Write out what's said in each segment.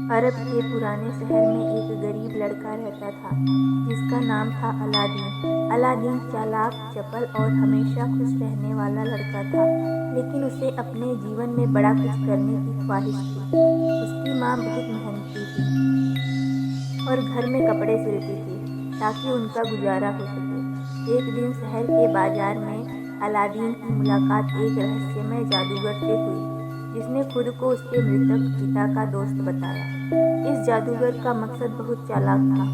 अरब के पुराने शहर में एक गरीब लड़का रहता था जिसका नाम था अलादीन। अलादीन चालाक, चपल और हमेशा खुश रहने वाला लड़का था, लेकिन उसे अपने जीवन में बड़ा कुछ करने की ख्वाहिश थी। उसकी माँ बहुत मेहनती थी और घर में कपड़े सिलती थी ताकि उनका गुजारा हो सके। एक दिन शहर के बाजार में अलादीन की मुलाकात एक रहस्यमय जादूगर से हुई, जिसने खुद को उसके मृतक पिता का दोस्त बताया। इस जादूगर का मकसद बहुत चालाक था।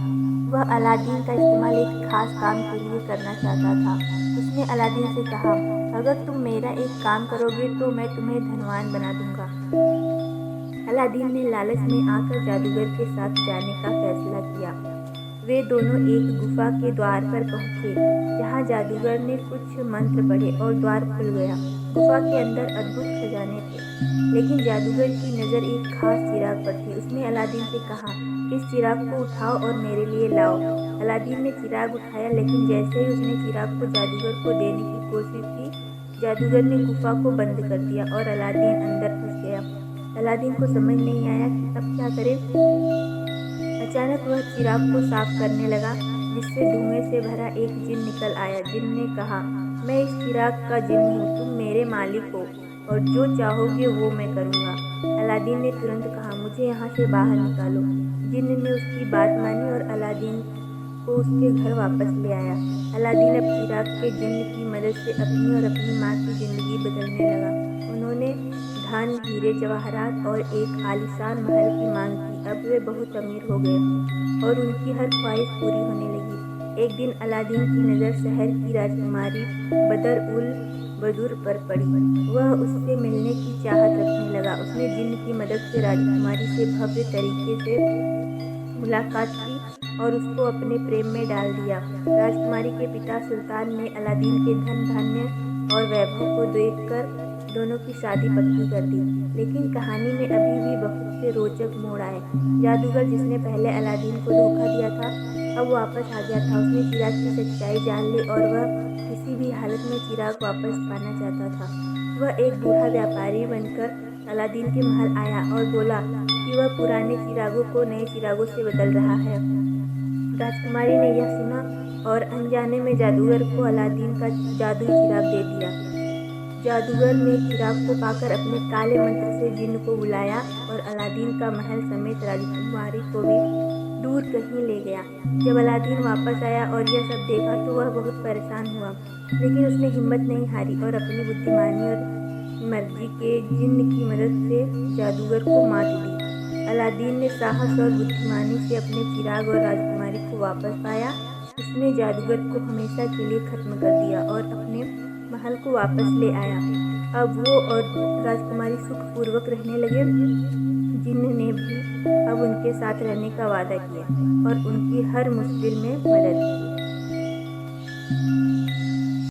वह अलादीन का इस्तेमाल एक खास काम के लिए करना चाहता था। उसने अलादीन से कहा, अगर तुम मेरा एक काम करोगे तो मैं तुम्हें धनवान बना दूंगा। अलादीन ने लालच में आकर जादूगर के साथ जाने का फैसला किया। वे दोनों एक गुफा के द्वार पर पहुंचे, जहां जादूगर ने कुछ मंत्र पढ़े और द्वार खुल गया। गुफा के अंदर अद्भुत खजाने थे, लेकिन जादूगर की नज़र एक खास चिराग पर थी। उसने अलादीन से कहा, इस चिराग को उठाओ और मेरे लिए लाओ। अलादीन ने चिराग उठाया, लेकिन जैसे ही उसने चिराग को जादूगर को देने की कोशिश की, जादूगर ने गुफा को बंद कर दिया और अलादीन अंदर फंस गया। अलादीन को समझ नहीं आया कि अब क्या करे। अचानक वह चिराग को साफ करने लगा, जिससे धुएं से भरा एक जिन्न निकल आया। जिन्न ने कहा, मैं इस चिराग का जिन्न हूँ, तुम मेरे मालिक हो और जो चाहोगे वो मैं करूँगा। अलादीन ने तुरंत कहा, मुझे यहाँ से बाहर निकालो। जिन्न ने उसकी बात मानी और अलादीन को उसके घर वापस ले आया। अलादीन अब चिराग के जिन्न की मदद से अपनी और अपनी माँ की जिंदगी बदलने लगा। उन्होंने धन, हीरे जवाहरात और एक आलीशान महल की मांग की। अब वे बहुत अमीर हो गए और उनकी हर ख्वाहिश पूरी होने लगी। एक दिन अलादीन की नज़र शहर की राजकुमारी बदर उल बदूर पर पड़ी। वह उससे मिलने की चाहत रखने लगा। उसने जिन्न की मदद से राजकुमारी से भव्य तरीके से मुलाकात की और उसको अपने प्रेम में डाल दिया। राजकुमारी के पिता सुल्तान ने अलादीन के धन धान्य और वैभव को देखकर दोनों की शादी पक्की कर दी। लेकिन कहानी में अभी भी बहुत से रोचक मोड़ आए। जादूगर जिसने पहले अलादीन को धोखा दिया था, अब वापस आ गया था। उसने चिराग की सच्चाई जान ली और वह किसी भी हालत में चिराग वापस पाना चाहता था। वह एक बूढ़ा व्यापारी बनकर अलादीन के महल आया और बोला कि वह पुराने चिरागों को नए चिरागों से बदल रहा है। राजकुमारी ने यह सुना और अनजाने में जादूगर को अलादीन का जादुई चिराग दे दिया। जादूगर ने चिराग को पाकर अपने काले मंत्र से जिन्न को बुलाया और अलादीन का महल समेत राजकुमारी को भी दूर कहीं ले गया। जब अलादीन वापस आया और यह सब देखा तो वह बहुत परेशान हुआ, लेकिन उसने हिम्मत नहीं हारी और अपनी बुद्धिमानी और मर्जी के जिन्न की मदद से जादूगर को मात दी। अलादीन ने साहस और बुद्धिमानी से अपने चिराग और राजकुमारी को वापस पाया। उसने जादूगर को हमेशा के लिए खत्म कर दिया और अपने महल को वापस ले आया। अब वो और राजकुमारी सुखपूर्वक रहने लगे। जिन्न ने भी अब उनके साथ रहने का वादा किया और उनकी हर मुश्किल में मदद की।